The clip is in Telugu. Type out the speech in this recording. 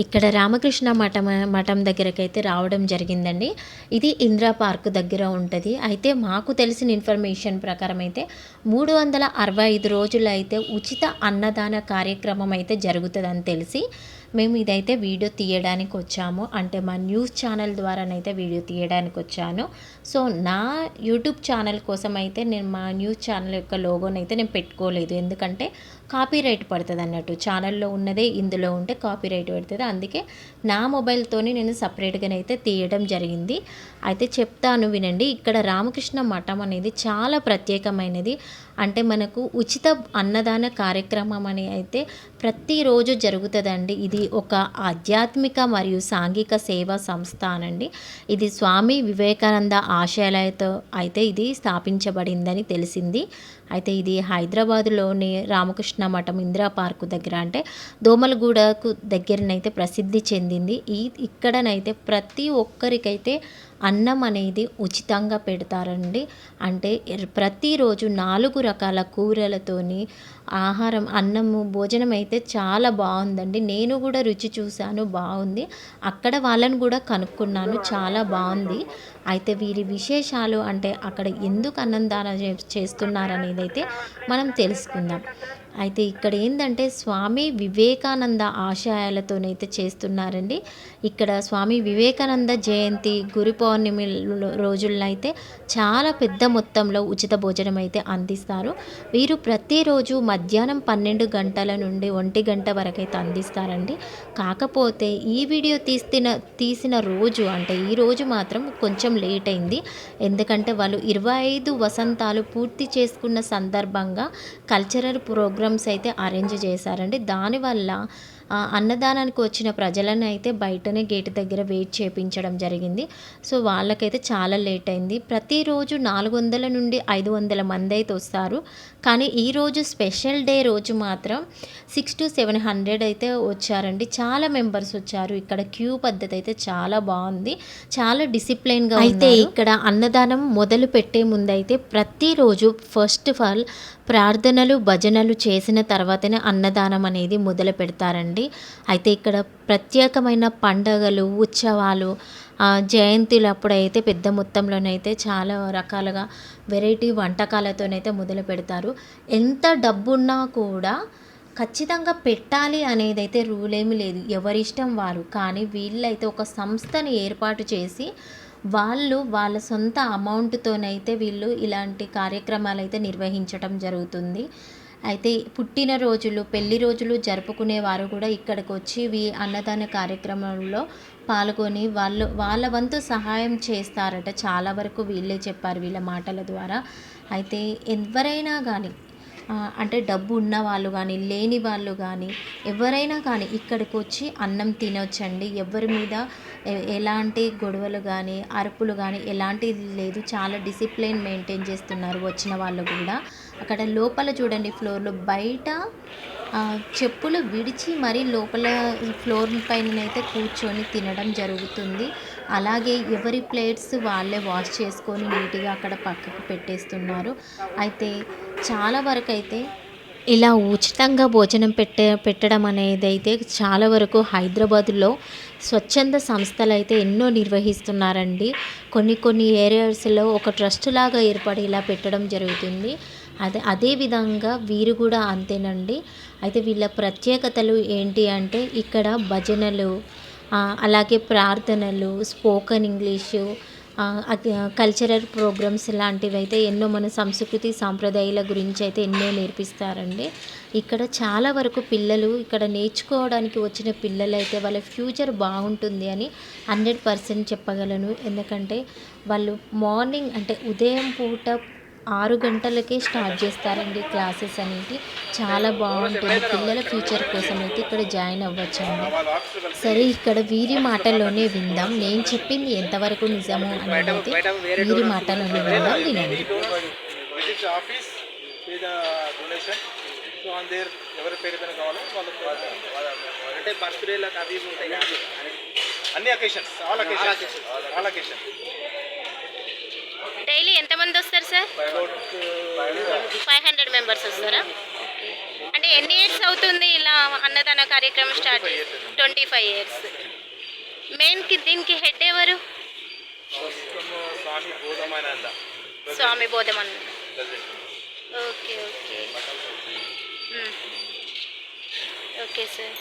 ఇక్కడ రామకృష్ణ మఠం దగ్గరకైతే రావడం జరిగిందండి. ఇది ఇందిరా పార్క్ దగ్గర ఉంటది. అయితే మాకు తెలిసిన ఇన్ఫర్మేషన్ ప్రకారం అయితే 365 రోజులైతే ఉచిత అన్నదాన కార్యక్రమం అయితే జరుగుతదని తెలిసి మేము ఇదైతే వీడియో తీయడానికి వచ్చాము. అంటే మా న్యూస్ ఛానల్ ద్వారానైతే వీడియో తీయడానికి వచ్చాను. సో నా యూట్యూబ్ ఛానల్ కోసం అయితే నేను మా న్యూస్ ఛానల్ యొక్క లోగోనైతే నేను పెట్టుకోలేదు. ఎందుకంటే కాపీరైట్ పడుతుంది అన్నట్టు. ఛానల్లో ఉన్నదే ఇందులో ఉంటే కాపీరైట్ పడుతుంది. అందుకే నా మొబైల్తోని నేను సపరేట్గానైతే తీయడం జరిగింది. అయితే చెప్తాను వినండి. ఇక్కడ రామకృష్ణ మఠం అనేది చాలా ప్రత్యేకమైనది. అంటే మనకు ఉచిత అన్నదాన కార్యక్రమం అని అయితే ప్రతిరోజు జరుగుతుందండి. ఇది ఒక ఆధ్యాత్మిక మరియు సాంఘిక సేవా సంస్థ అనండి. ఇది స్వామి వివేకానంద ఆశయాలతో అయితే ఇది స్థాపించబడిందని తెలిసింది. అయితే ఇది హైదరాబాదులోని రామకృష్ణ మఠం ఇందిరా పార్కు దగ్గర, అంటే దోమలగూడకు దగ్గరనైతే ప్రసిద్ధి చెందింది. ఇక్కడనైతే ప్రతి ఒక్కరికైతే అన్నం అనేది ఉచితంగా పెడతారండి. అంటే ప్రతిరోజు 4 రకాల కూరలతోని ఆహారం, అన్నము, భోజనం అయితే చాలా బాగుందండి. నేను కూడా రుచి చూశాను, బాగుంది. అక్కడ వాళ్ళని కూడా కనుక్కున్నాను, చాలా బాగుంది. అయితే వీరి విశేషాలు, అంటే అక్కడ ఎందుకు అన్నదానం చేస్తున్నారనేది అయితే మనం తెలుసుకుందాం. అయితే ఇక్కడ ఏంటంటే స్వామి వివేకానంద ఆశయాలతోనైతే చేస్తున్నారండి. ఇక్కడ స్వామి వివేకానంద జయంతి, గురు పౌర్ణమి రోజుల్లో అయితే చాలా పెద్ద మొత్తంలో ఉచిత భోజనం అయితే అందిస్తారు. వీరు ప్రతిరోజు మధ్యాహ్నం 12 గంటల నుండి 1 గంట వరకు అయితే అందిస్తారండి. కాకపోతే ఈ వీడియో తీసిన రోజు, అంటే ఈ రోజు మాత్రం కొంచెం లేట్ అయింది. ఎందుకంటే వాళ్ళు 25 వసంతాలు పూర్తి చేసుకున్న సందర్భంగా కల్చరల్ ప్రోగ్రామ్స్ అయితే అరేంజ్ చేశారండి. దానివల్ల అన్నదానానికి వచ్చిన ప్రజలను అయితే బయటనే గేటు దగ్గర వెయిట్ చేయించడం జరిగింది. సో వాళ్ళకైతే చాలా లేట్ అయింది. ప్రతిరోజు 400 నుండి 500 మంది అయితే వస్తారు. కానీ ఈరోజు స్పెషల్ డే రోజు మాత్రం 600 to 700 అయితే వచ్చారండి. చాలా మెంబర్స్ వచ్చారు. ఇక్కడ క్యూ పద్ధతి అయితే చాలా బాగుంది, చాలా డిసిప్లైన్గా. అయితే ఇక్కడ అన్నదానం మొదలు పెట్టే ముందైతే ప్రతిరోజు ఫస్ట్ ఆఫ్ ఆల్ ప్రార్థనలు, భజనలు చేసిన తర్వాతనే అన్నదానం అనేది మొదలు పెడతారండి. అయితే ఇక్కడ ప్రత్యేకమైన పండగలు, ఉత్సవాలు, జయంతిలు అప్పుడైతే పెద్ద మొత్తంలోనైతే చాలా రకాలుగా వెరైటీ వంటకాలతోనైతే మొదలు పెడతారు. ఎంత డబ్బున్నా కూడా ఖచ్చితంగా పెట్టాలి అనేది అయితే రూల్ ఏమీ లేదు, ఎవరిష్టం వారు. కానీ వీళ్ళైతే ఒక సంస్థని ఏర్పాటు చేసి వాళ్ళ సొంత అమౌంట్తోనైతే వీళ్ళు ఇలాంటి కార్యక్రమాలు అయితే నిర్వహించడం జరుగుతుంది. అయితే పుట్టినరోజులు, పెళ్లి రోజులు జరుపుకునే వారు కూడా ఇక్కడికి వచ్చి అన్నదాన కార్యక్రమంలో పాల్గొని వాళ్ళ వంతు సహాయం చేస్తారట. చాలా వరకు వీళ్ళే చెప్పారు వీళ్ళ మాటల ద్వారా. అయితే ఎవరైనా కానీ, అంటే డబ్బు ఉన్న వాళ్ళు కానీ, లేని వాళ్ళు కానీ, ఎవరైనా కానీ ఇక్కడికి వచ్చి అన్నం తినొచ్చండి. ఎవరి మీద ఎలాంటి గొడవలు కానీ, అరుపులు కానీ ఎలాంటిది లేదు. చాలా డిసిప్లిన్ మెయింటైన్ చేస్తున్నారు వచ్చిన వాళ్ళు కూడా. అక్కడ లోపల చూడండి, ఫ్లోర్లో బయట చెప్పులు విడిచి మరీ లోపల ఫ్లోర్ పైననైతే కూర్చొని తినడం జరుగుతుంది. అలాగే ఎవరి ప్లేట్స్ వాళ్ళే వాష్ చేసుకొని నీట్గా అక్కడ పక్కకు పెట్టేస్తున్నారు. అయితే చాలా వరకు అయితే ఇలా ఉచితంగా భోజనం పెట్టడం అనేది అయితే చాలా వరకు హైదరాబాదులో స్వచ్ఛంద సంస్థలు అయితే ఎన్నో నిర్వహిస్తున్నారండి. కొన్ని ఏరియాస్లో ఒక ట్రస్ట్ లాగా ఏర్పడి ఇలా పెట్టడం జరుగుతుంది. అదేవిధంగా వీరు కూడా అంతేనండి. అయితే వీళ్ళ ప్రత్యేకతలు ఏంటి అంటే ఇక్కడ భజనలు, అలాగే ప్రార్థనలు, స్పోకన్ ఇంగ్లీషు, కల్చరల్ ప్రోగ్రామ్స్ లాంటివి అయితే ఎన్నో మన సంస్కృతి సాంప్రదాయాల గురించి అయితే ఎన్నో నేర్పిస్తారండి. ఇక్కడ చాలా వరకు పిల్లలు ఇక్కడ నేర్చుకోవడానికి వచ్చిన పిల్లలు అయితే వాళ్ళ ఫ్యూచర్ బాగుంటుంది అని 100% చెప్పగలను. ఎందుకంటే వాళ్ళు మార్నింగ్, అంటే ఉదయం పూట 6 గంటలకే స్టార్ట్ చేస్తారండి క్లాసెస్ అనేవి. చాలా బాగుంటుంది. పిల్లల ఫ్యూచర్ కోసం అయితే ఇక్కడ జాయిన్ అవ్వచ్చండి. సరే, ఇక్కడ వీరి మాటల్లోనే విందాం. నేను చెప్పింది ఎంతవరకు నిజము అనేది అయితే వీరి మాటల్లోనే విందాం, వినండి. డైలీ ఎంతమంది వస్తారు సార్? 500 మెంబర్స్ వస్తారా? అంటే ఎన్ని ఇయర్స్ అవుతుంది ఇలా అన్నదాన కార్యక్రమం స్టార్ట్? 20 25 ఇయర్స్. మెయిన్కి దీనికి హెడ్ ఎవరు? Swami Bodhamananda. Okay okay okay sir.